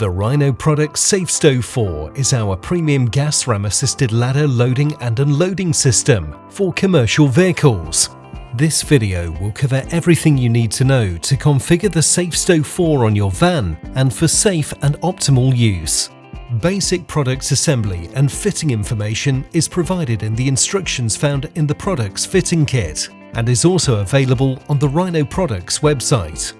The Rhino product SafeStow4 is our premium gas ram assisted ladder loading and unloading system for commercial vehicles. This video will cover everything you need to know to configure the SafeStow4 on your van and for safe and optimal use. Basic product assembly and fitting information is provided in the instructions found in the product's fitting kit and is also available on the Rhino products website.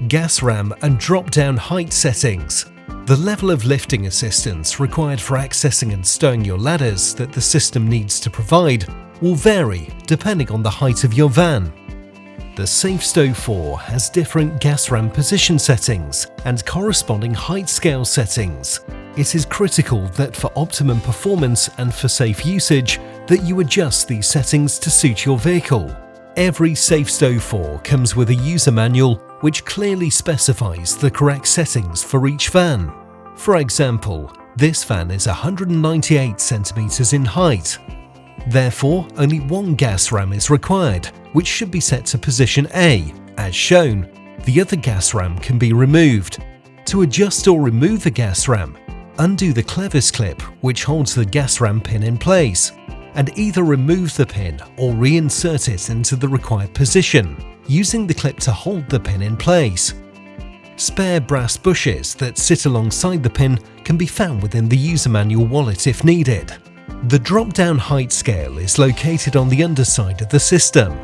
Gas ram and drop-down height settings. The level of lifting assistance required for accessing and stowing your ladders that the system needs to provide will vary depending on the height of your van. The SafeStow4 has different gas ram position settings and corresponding height scale settings. It is critical that for optimum performance and for safe usage that you adjust these settings to suit your vehicle. Every SafeStow4 comes with a user manual which clearly specifies the correct settings for each van. For example, this van is 198 centimeters in height. Therefore, only one gas ram is required, which should be set to position A, as shown. The other gas ram can be removed. To adjust or remove a gas ram, undo the clevis clip which holds the gas ram pin in place, and either remove the pin or reinsert it into the required position, using the clip to hold the pin in place. Spare brass bushes that sit alongside the pin can be found within the user manual wallet if needed. The drop-down height scale is located on the underside of the system.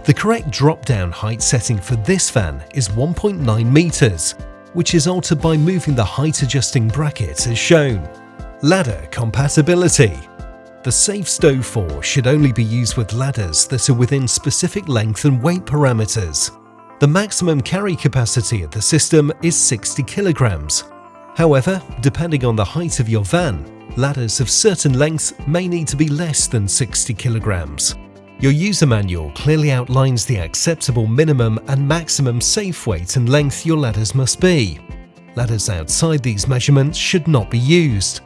The correct drop-down height setting for this van is 1.9 meters, which is altered by moving the height adjusting bracket as shown. Ladder compatibility. The SafeStow4 should only be used with ladders that are within specific length and weight parameters. The maximum carry capacity of the system is 60 kilograms. However, depending on the height of your van, ladders of certain lengths may need to be less than 60 kilograms. Your user manual clearly outlines the acceptable minimum and maximum safe weight and length your ladders must be. Ladders outside these measurements should not be used.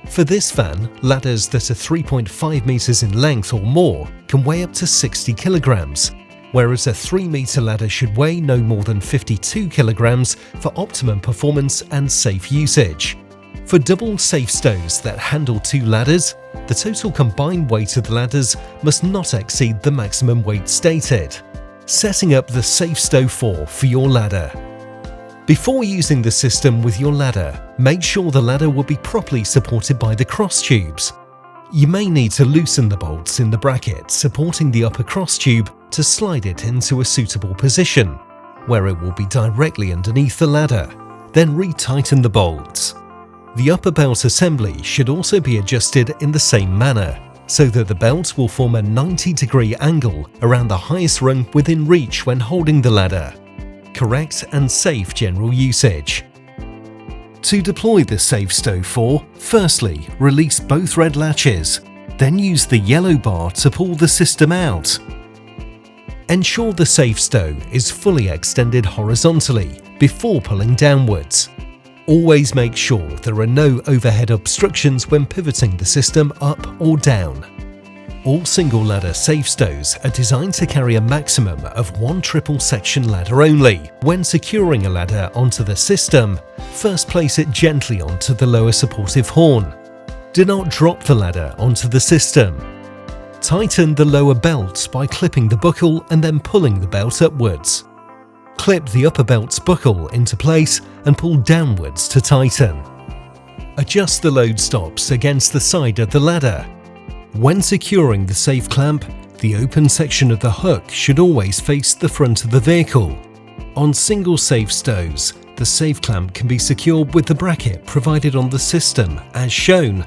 For this van, ladders that are 3.5 meters in length or more can weigh up to 60 kilograms, whereas a 3-meter ladder should weigh no more than 52 kilograms for optimum performance and safe usage. For double safe stows that handle 2 ladders, the total combined weight of the ladders must not exceed the maximum weight stated. Setting up the SafeStow4 for your ladder. Before using the system with your ladder, make sure the ladder will be properly supported by the cross tubes. You may need to loosen the bolts in the bracket supporting the upper cross tube to slide it into a suitable position, where it will be directly underneath the ladder. Then re-tighten the bolts. The upper belt assembly should also be adjusted in the same manner, so that the belt will form a 90-degree angle around the highest rung within reach when holding the ladder. Correct and safe general usage. To deploy the SafeStow4, firstly, release both red latches, then use the yellow bar to pull the system out. Ensure the SafeStow is fully extended horizontally before pulling downwards. Always make sure there are no overhead obstructions when pivoting the system up or down. All single ladder SafeStows are designed to carry a maximum of 1 triple section ladder only. When securing a ladder onto the system, first place it gently onto the lower supportive horn. Do not drop the ladder onto the system. Tighten the lower belt by clipping the buckle and then pulling the belt upwards. Clip the upper belt's buckle into place and pull downwards to tighten. Adjust the load stops against the side of the ladder. When securing the safe clamp, the open section of the hook should always face the front of the vehicle. On single safe stows, the safe clamp can be secured with the bracket provided on the system as shown.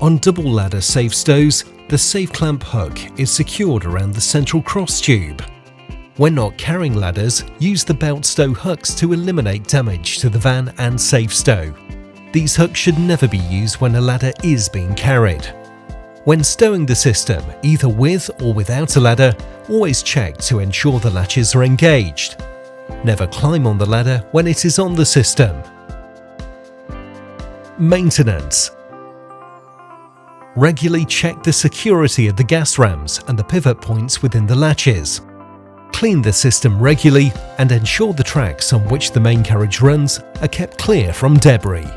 On double ladder safe stows, the safe clamp hook is secured around the central cross tube. When not carrying ladders, use the belt stow hooks to eliminate damage to the van and safe stow. These hooks should never be used when a ladder is being carried. When stowing the system, either with or without a ladder, always check to ensure the latches are engaged. Never climb on the ladder when it is on the system. Maintenance. Regularly check the security of the gas rams and the pivot points within the latches. Clean the system regularly and ensure the tracks on which the main carriage runs are kept clear from debris.